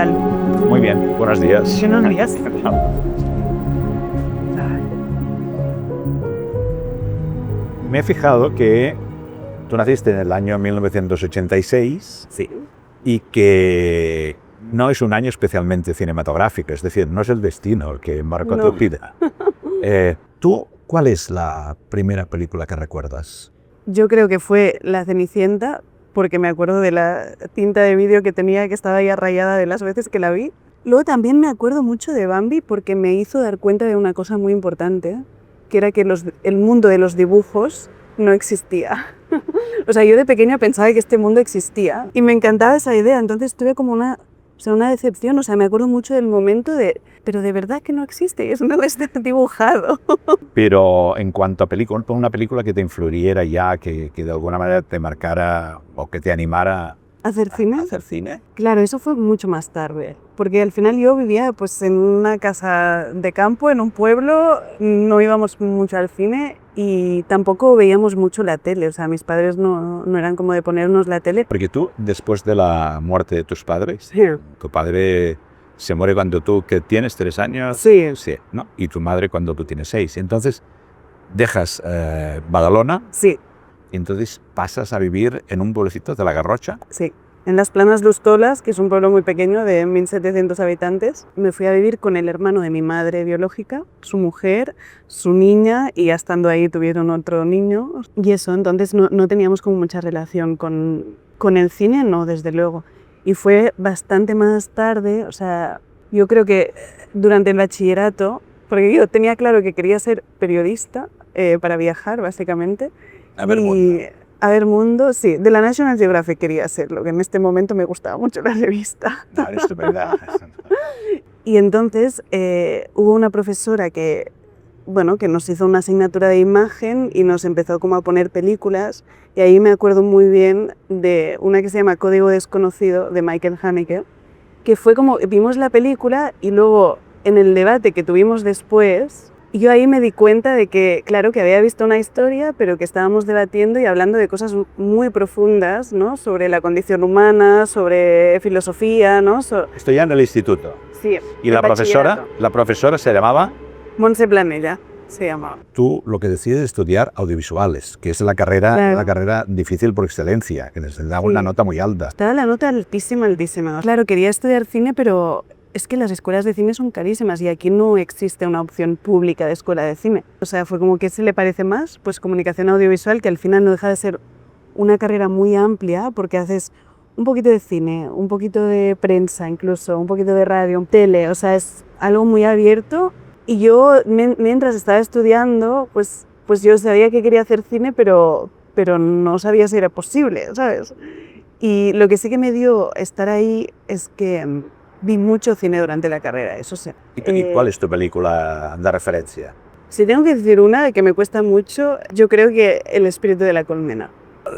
tal? Muy bien, buenos días. Buenos días. Me he fijado que tú naciste en el año 1986 Sí. y que no es un año especialmente cinematográfico, es decir, no es el destino el que marcó No. tu vida. ¿Tú cuál es la primera película que recuerdas? Yo creo que fue La Cenicienta, porque me acuerdo de la cinta de vídeo que tenía, que estaba ahí rayada de las veces que la vi. Luego también me acuerdo mucho de Bambi porque me hizo dar cuenta de una cosa muy importante, que era que el mundo de los dibujos no existía. O sea, yo de pequeña pensaba que este mundo existía y me encantaba esa idea, entonces tuve como una decepción, o sea, me acuerdo mucho del momento pero de verdad que no existe, eso no está dibujado. Pero en cuanto a película, una película que te influyera ya, que de alguna manera te marcara o que te animara ¿Hacer cine? a hacer cine. Claro, eso fue mucho más tarde, porque al final yo vivía pues en una casa de campo, en un pueblo, no íbamos mucho al cine y tampoco veíamos mucho la tele, o sea, mis padres no eran como de ponernos la tele. Porque tú, después de la muerte de tus padres, Sí. tu padre se muere cuando tú que tienes 3 años, Sí. ¿no? Y tu madre cuando tú tienes 6. Entonces dejas Badalona Sí, y entonces pasas a vivir en un pueblecito de la Garrocha. sí. En Las Planas Lustolas, que es un pueblo muy pequeño de 1700 habitantes, me fui a vivir con el hermano de mi madre biológica, su mujer, su niña, y ya estando ahí tuvieron otro niño. Y eso, entonces no teníamos como mucha relación con el cine, no, desde luego. Y fue bastante más tarde, o sea, yo creo que durante el bachillerato, porque yo tenía claro que quería ser periodista para viajar, básicamente. A ver, A ver mundo, sí, de la National Geographic quería hacerlo, que en este momento me gustaba mucho la revista. estupenda. Y entonces hubo una profesora que nos hizo una asignatura de imagen y nos empezó como a poner películas, y ahí me acuerdo muy bien de una que se llama Código Desconocido, de Michael Haneke, que fue como, vimos la película y luego en el debate que tuvimos después, yo ahí me di cuenta de que, claro, que había visto una historia, pero que estábamos debatiendo y hablando de cosas muy profundas, ¿no? Sobre la condición humana, sobre filosofía, ¿no? Estoy ya en el instituto. Sí. ¿Y la profesora se llamaba? Montse Planella se llamaba. Tú lo que decides es estudiar audiovisuales, que es la carrera, Claro. la carrera difícil por excelencia, que les da una nota muy alta. Estaba la nota altísima. Claro, quería estudiar cine, pero es que las escuelas de cine son carísimas y aquí no existe una opción pública de escuela de cine. O sea, fue como que se le parece más, pues comunicación audiovisual, que al final no deja de ser una carrera muy amplia porque haces un poquito de cine, un poquito de prensa incluso, un poquito de radio, tele, o sea, es algo muy abierto. Y yo, mientras estaba estudiando, pues yo sabía que quería hacer cine, pero no sabía si era posible, ¿sabes? Y lo que sí que me dio estar ahí es que vi mucho cine durante la carrera, eso sí. ¿Y cuál es tu película de referencia? Si tengo que decir una de que me cuesta mucho, yo creo que El espíritu de la colmena.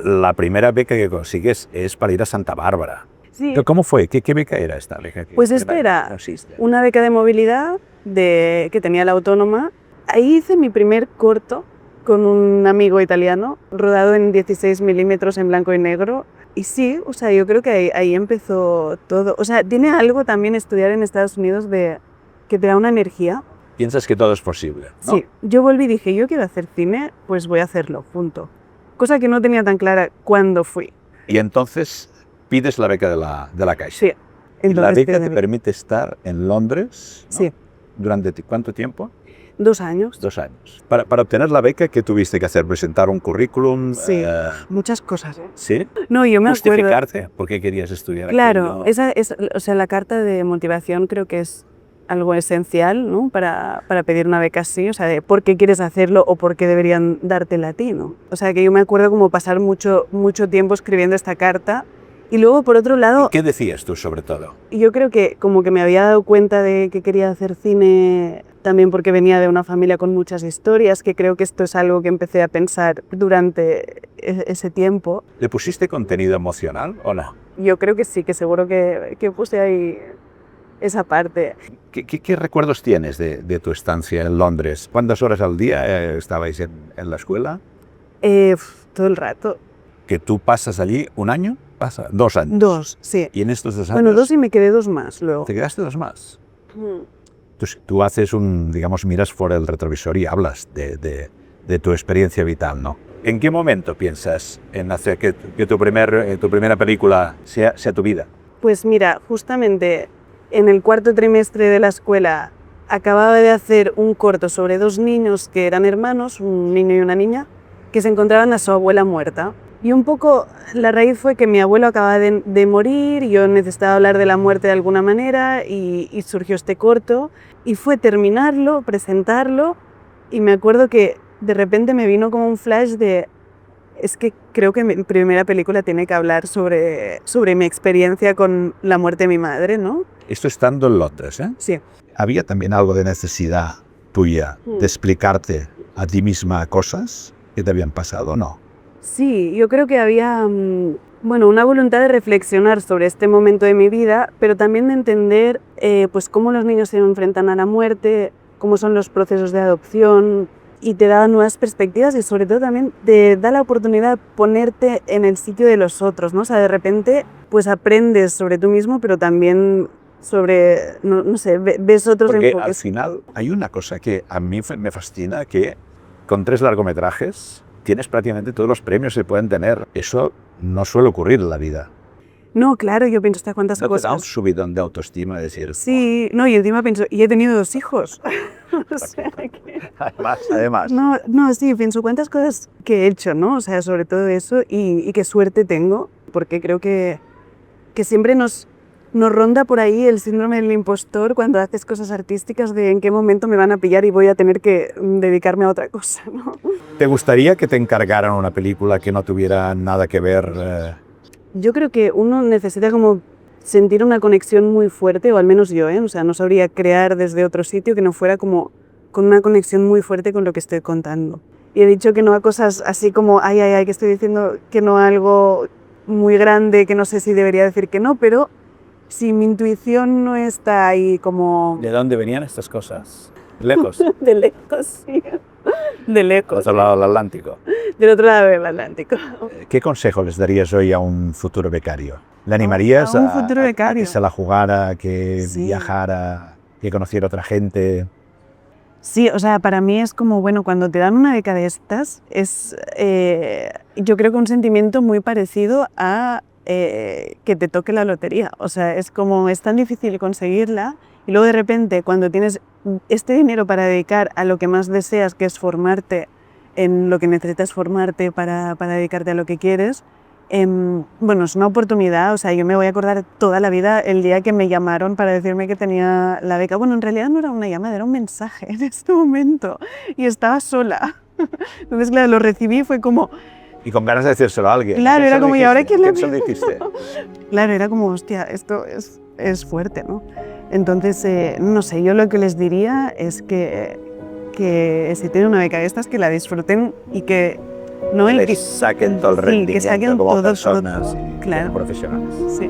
La primera beca que consigues es para ir a Santa Bárbara. Sí. ¿Pero cómo fue? ¿Qué beca era esta beca? Pues esta era una beca de movilidad que tenía la Autónoma. Ahí hice mi primer corto con un amigo italiano, rodado en 16 milímetros en blanco y negro. Y sí, o sea, yo creo que ahí empezó todo. O sea, tiene algo también estudiar en Estados Unidos que te da una energía. Piensas que todo es posible, ¿no? Sí, yo volví y dije, yo quiero hacer cine, pues voy a hacerlo, punto. Cosa que no tenía tan clara cuando fui. Y entonces pides la beca de la Caixa. Sí. Y la Entonces, beca te permite estar en Londres, ¿no? Sí. ¿Durante cuánto tiempo? 2 años. 2 años. Para obtener la beca, ¿qué tuviste que hacer? ¿Presentar un currículum? Sí, muchas cosas. ¿Sí? No, yo me acuerdo. ¿Justificarte por qué querías estudiar Claro, aquello? esa es, o sea, la carta de motivación creo que es algo esencial, ¿no? Para pedir una beca así, o sea, de por qué quieres hacerlo o por qué deberían dártela a ti, ¿no? O sea, que yo me acuerdo como pasar mucho tiempo escribiendo esta carta. Y luego, por otro lado, ¿Qué decías tú sobre todo? yo creo que como que me había dado cuenta de que quería hacer cine también porque venía de una familia con muchas historias, que creo que esto es algo que empecé a pensar durante ese tiempo. ¿Le pusiste contenido emocional o no? Yo creo que sí, que seguro que puse ahí esa parte. ¿Qué recuerdos tienes de tu estancia en Londres? ¿Cuántas horas al día estabais en la escuela? Todo el rato. ¿Que tú pasas allí un año? pasa? 2 años. 2, sí. Y en estos 2 años... Bueno, 2 y me quedé 2 más luego. ¿Te quedaste 2 más? Entonces, tú haces digamos, miras por el retrovisor y hablas de tu experiencia vital, ¿no? ¿En qué momento piensas en hacer que tu primera película sea tu vida? Pues mira, justamente en el 4º trimestre de la escuela acababa de hacer un corto sobre 2 niños que eran hermanos, un niño y una niña, que se encontraban a su abuela muerta. Y un poco la raíz fue que mi abuelo acababa de morir, y yo necesitaba hablar de la muerte de alguna manera y surgió este corto. Y fue terminarlo, presentarlo, y me acuerdo que de repente me vino como un flash de... Es que creo que mi primera película tiene que hablar sobre mi experiencia con la muerte de mi madre, ¿no? Esto estando en Londres, ¿eh? Sí. ¿Había también algo de necesidad tuya de explicarte a ti misma cosas que te habían pasado o no? Sí, yo creo que había bueno, una voluntad de reflexionar sobre este momento de mi vida, pero también de entender pues cómo los niños se enfrentan a la muerte, cómo son los procesos de adopción, y te da nuevas perspectivas, y sobre todo también te da la oportunidad de ponerte en el sitio de los otros, ¿no? O sea, de repente pues aprendes sobre tú mismo, pero también sobre, no sé, ves otros Porque enfoques. al final hay una cosa que a mí me fascina, que con 3 largometrajes tienes prácticamente todos los premios que se pueden tener. Eso no suele ocurrir en la vida. No, claro, yo pienso hasta cuántas ¿No te da un cosas. subidón de autoestima de decir... Sí, no, y encima pienso, y he tenido 2 hijos. O sea que... Además. No, sí, pienso cuántas cosas que he hecho, ¿no? O sea, sobre todo eso, y qué suerte tengo, porque creo que siempre nos ronda por ahí el síndrome del impostor cuando haces cosas artísticas, de en qué momento me van a pillar y voy a tener que dedicarme a otra cosa, ¿no? ¿Te gustaría que te encargaran una película que no tuviera nada que ver? Yo creo que uno necesita como sentir una conexión muy fuerte, o al menos yo, ¿eh? O sea, no sabría crear desde otro sitio que no fuera como con una conexión muy fuerte con lo que estoy contando. Y he dicho que no a cosas así como, ay, que estoy diciendo que no a algo muy grande, que no sé si debería decir que no, pero si mi intuición no está ahí como... ¿De dónde venían estas cosas? ¿Lejos? De lejos, sí. De lejos. Del otro lado del Atlántico. Del otro lado del Atlántico. ¿Qué consejo les darías hoy a un futuro becario? ¿Le animarías a un futuro a becario? que se la jugara, que Sí. viajara, que conociera otra gente? Sí, o sea, para mí es como, bueno, cuando te dan una beca de estas, es yo creo que un sentimiento muy parecido a que te toque la lotería. O sea, es como, es tan difícil conseguirla, y luego de repente cuando tienes este dinero para dedicar a lo que más deseas, que es formarte en lo que necesitas formarte para dedicarte a lo que quieres, bueno, es una oportunidad. O sea, yo me voy a acordar toda la vida el día que me llamaron para decirme que tenía la beca. Bueno, en realidad no era una llamada, era un mensaje en este momento, y estaba sola. Entonces, claro, lo recibí y fue como... Y con ganas de decírselo a alguien. Claro, era como, ¿y ahora quién le...? ¿Quién se lo dijiste? Claro, era como, hostia, esto es fuerte, ¿no? Entonces, no sé, yo lo que les diría es que si tienen una beca de estas, que la disfruten, y que no Les saquen todo el rendimiento, que saquen como todo, personas y claro. como profesionales. Sí.